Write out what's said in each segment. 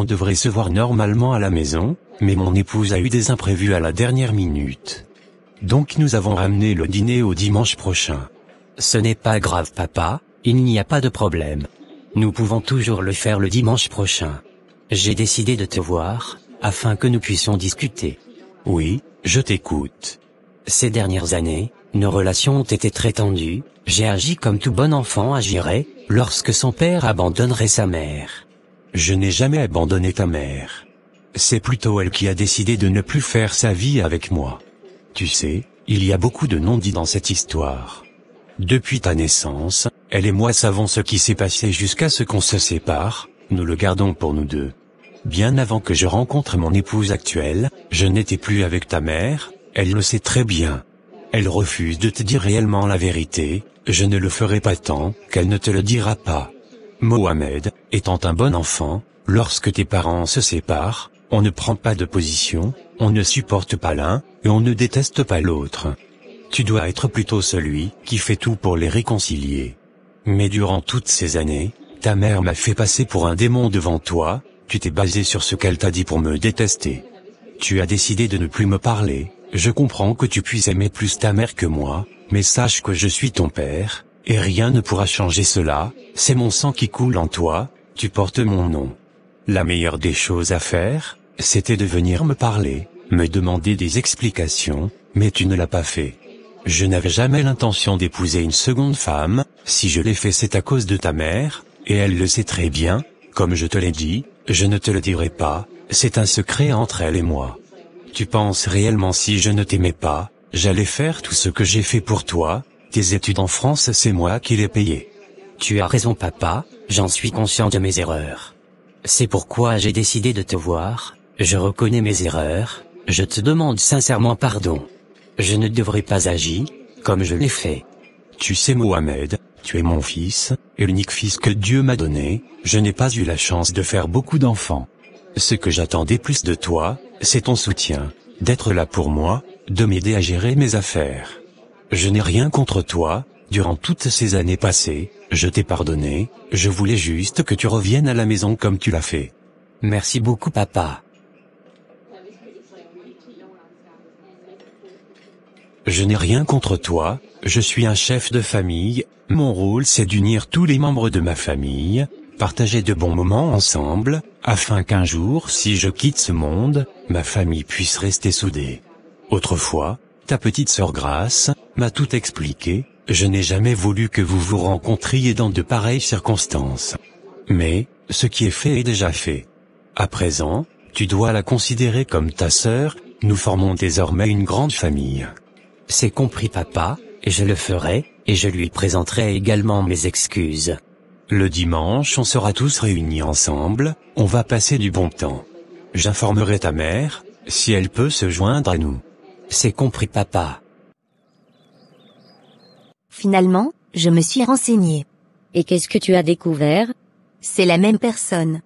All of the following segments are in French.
devrait se voir normalement à la maison, mais mon épouse a eu des imprévus à la dernière minute. Donc nous avons ramené le dîner au dimanche prochain. Ce n'est pas grave papa, il n'y a pas de problème. Nous pouvons toujours le faire le dimanche prochain. J'ai décidé de te voir, afin que nous puissions discuter. Oui, je t'écoute. Ces dernières années, nos relations ont été très tendues, j'ai agi comme tout bon enfant agirait, lorsque son père abandonnerait sa mère. Je n'ai jamais abandonné ta mère. C'est plutôt elle qui a décidé de ne plus faire sa vie avec moi. Tu sais, il y a beaucoup de non-dits dans cette histoire. Depuis ta naissance, elle et moi savons ce qui s'est passé jusqu'à ce qu'on se sépare, nous le gardons pour nous deux. Bien avant que je rencontre mon épouse actuelle, je n'étais plus avec ta mère, elle le sait très bien. Elle refuse de te dire réellement la vérité, je ne le ferai pas tant qu'elle ne te le dira pas. Mohamed, étant un bon enfant, lorsque tes parents se séparent, on ne prend pas de position, on ne supporte pas l'un, et on ne déteste pas l'autre. Tu dois être plutôt celui qui fait tout pour les réconcilier. Mais durant toutes ces années, ta mère m'a fait passer pour un démon devant toi, tu t'es basé sur ce qu'elle t'a dit pour me détester. Tu as décidé de ne plus me parler, je comprends que tu puisses aimer plus ta mère que moi, mais sache que je suis ton père, et rien ne pourra changer cela, c'est mon sang qui coule en toi, tu portes mon nom. La meilleure des choses à faire, c'était de venir me parler, me demander des explications, mais tu ne l'as pas fait. Je n'avais jamais l'intention d'épouser une seconde femme, si je l'ai fait c'est à cause de ta mère, et elle le sait très bien, comme je te l'ai dit, je ne te le dirai pas, c'est un secret entre elle et moi. Tu penses réellement si je ne t'aimais pas, j'allais faire tout ce que j'ai fait pour toi, tes études en France c'est moi qui les payais. Tu as raison papa, j'en suis conscient de mes erreurs. C'est pourquoi j'ai décidé de te voir, je reconnais mes erreurs, je te demande sincèrement pardon. Je ne devrais pas agir, comme je l'ai fait. Tu sais Mohamed, tu es mon fils, et l'unique fils que Dieu m'a donné, je n'ai pas eu la chance de faire beaucoup d'enfants. Ce que j'attendais plus de toi, c'est ton soutien, d'être là pour moi, de m'aider à gérer mes affaires. Je n'ai rien contre toi, durant toutes ces années passées, je t'ai pardonné, je voulais juste que tu reviennes à la maison comme tu l'as fait. Merci beaucoup papa. Je n'ai rien contre toi, je suis un chef de famille, mon rôle c'est d'unir tous les membres de ma famille, partager de bons moments ensemble, afin qu'un jour si je quitte ce monde, ma famille puisse rester soudée. Autrefois, ta petite sœur Grace m'a tout expliqué, je n'ai jamais voulu que vous vous rencontriez dans de pareilles circonstances. Mais, ce qui est fait est déjà fait. À présent, tu dois la considérer comme ta sœur, nous formons désormais une grande famille. C'est compris papa, et je le ferai, et je lui présenterai également mes excuses. Le dimanche on sera tous réunis ensemble, on va passer du bon temps. J'informerai ta mère, si elle peut se joindre à nous. C'est compris papa. Finalement, je me suis renseignée. Et qu'est-ce que tu as découvert? C'est la même personne.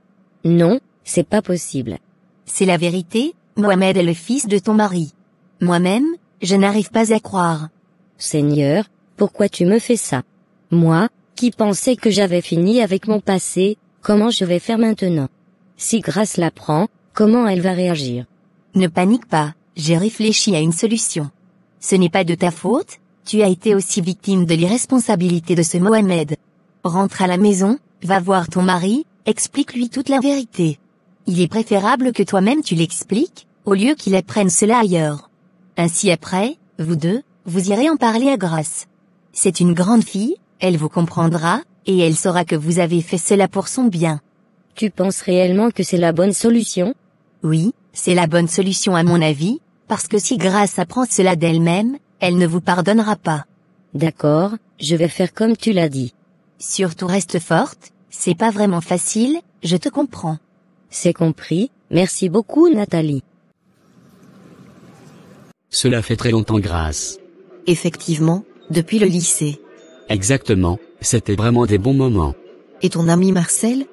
Non, c'est pas possible. C'est la vérité, Mohamed est le fils de ton mari. Moi-même, je n'arrive pas à croire. Seigneur, pourquoi tu me fais ça? Moi, qui pensais que j'avais fini avec mon passé, comment je vais faire maintenant? Si Grace l'apprend, comment elle va réagir? Ne panique pas, j'ai réfléchi à une solution. Ce n'est pas de ta faute, tu as été aussi victime de l'irresponsabilité de ce Mohamed. Rentre à la maison, va voir ton mari, explique-lui toute la vérité. Il est préférable que toi-même tu l'expliques, au lieu qu'il apprenne cela ailleurs. Ainsi après, vous deux, vous irez en parler à Grace. C'est une grande fille, elle vous comprendra, et elle saura que vous avez fait cela pour son bien. Tu penses réellement que c'est la bonne solution? Oui, c'est la bonne solution à mon avis, parce que si Grace apprend cela d'elle-même, elle ne vous pardonnera pas. D'accord, je vais faire comme tu l'as dit. Surtout reste forte, c'est pas vraiment facile, je te comprends. C'est compris, merci beaucoup Nathalie. Cela fait très longtemps Grace. Effectivement, depuis le lycée. Exactement, c'était vraiment des bons moments. Et ton ami Marcel?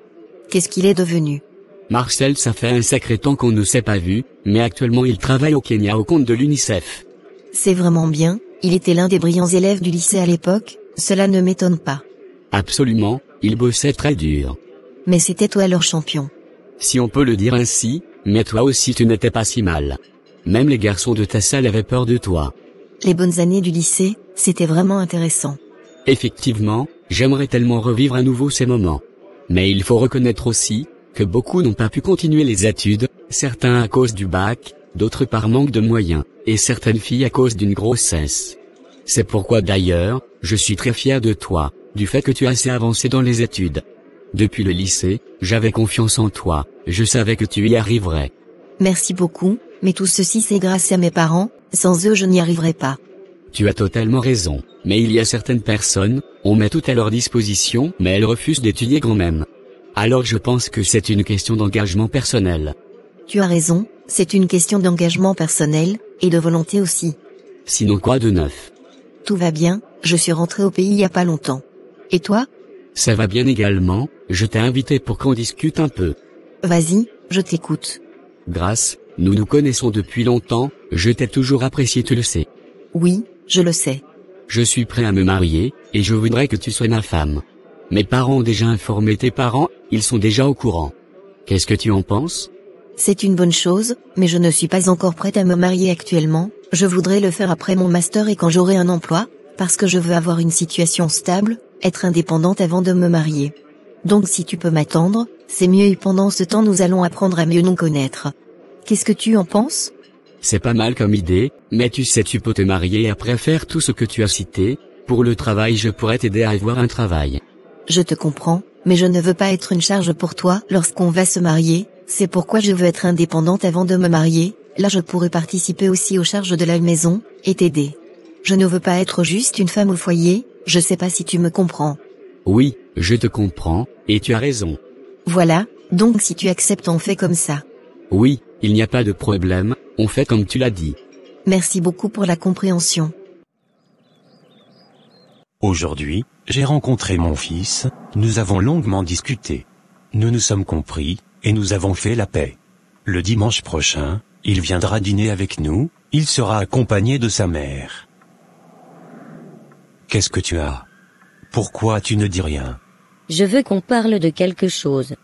Qu'est-ce qu'il est devenu? Marcel, ça fait un sacré temps qu'on ne s'est pas vu, mais actuellement il travaille au Kenya au compte de l'UNICEF. C'est vraiment bien, il était l'un des brillants élèves du lycée à l'époque, cela ne m'étonne pas. Absolument, il bossait très dur. Mais c'était toi leur champion. Si on peut le dire ainsi, mais toi aussi tu n'étais pas si mal. Même les garçons de ta salle avaient peur de toi. Les bonnes années du lycée, c'était vraiment intéressant. Effectivement, j'aimerais tellement revivre à nouveau ces moments. Mais il faut reconnaître aussi, que beaucoup n'ont pas pu continuer les études, certains à cause du bac, d'autres par manque de moyens, et certaines filles à cause d'une grossesse. C'est pourquoi d'ailleurs, je suis très fier de toi, du fait que tu as assez avancé dans les études. Depuis le lycée, j'avais confiance en toi, je savais que tu y arriverais. Merci beaucoup, mais tout ceci c'est grâce à mes parents, sans eux je n'y arriverais pas. Tu as totalement raison, mais il y a certaines personnes, on met tout à leur disposition, mais elles refusent d'étudier quand même. Alors je pense que c'est une question d'engagement personnel. Tu as raison, c'est une question d'engagement personnel, et de volonté aussi. Sinon quoi de neuf? Tout va bien, je suis rentré au pays il y a pas longtemps. Et toi? Ça va bien également, je t'ai invité pour qu'on discute un peu. Vas-y, je t'écoute. Grâce, nous nous connaissons depuis longtemps, je t'ai toujours apprécié, tu le sais. Oui, je le sais. Je suis prêt à me marier, et je voudrais que tu sois ma femme. Mes parents ont déjà informé tes parents, ils sont déjà au courant. Qu'est-ce que tu en penses? C'est une bonne chose, mais je ne suis pas encore prête à me marier actuellement, je voudrais le faire après mon master et quand j'aurai un emploi, parce que je veux avoir une situation stable, être indépendante avant de me marier. Donc si tu peux m'attendre, c'est mieux et pendant ce temps nous allons apprendre à mieux nous connaître. Qu'est-ce que tu en penses? C'est pas mal comme idée, mais tu sais tu peux te marier et après faire tout ce que tu as cité, pour le travail je pourrais t'aider à avoir un travail. Je te comprends, mais je ne veux pas être une charge pour toi lorsqu'on va se marier, c'est pourquoi je veux être indépendante avant de me marier, là je pourrais participer aussi aux charges de la maison, et t'aider. Je ne veux pas être juste une femme au foyer, je sais pas si tu me comprends. Oui, je te comprends, et tu as raison. Voilà, donc si tu acceptes on fait comme ça. Oui, il n'y a pas de problème, on fait comme tu l'as dit. Merci beaucoup pour la compréhension. Aujourd'hui, j'ai rencontré mon fils, nous avons longuement discuté. Nous nous sommes compris, et nous avons fait la paix. Le dimanche prochain, il viendra dîner avec nous, il sera accompagné de sa mère. Qu'est-ce que tu as? Pourquoi tu ne dis rien? Je veux qu'on parle de quelque chose.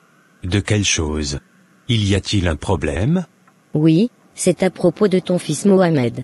De quelle chose? Y a-t-il un problème? Oui, c'est à propos de ton fils Mohamed.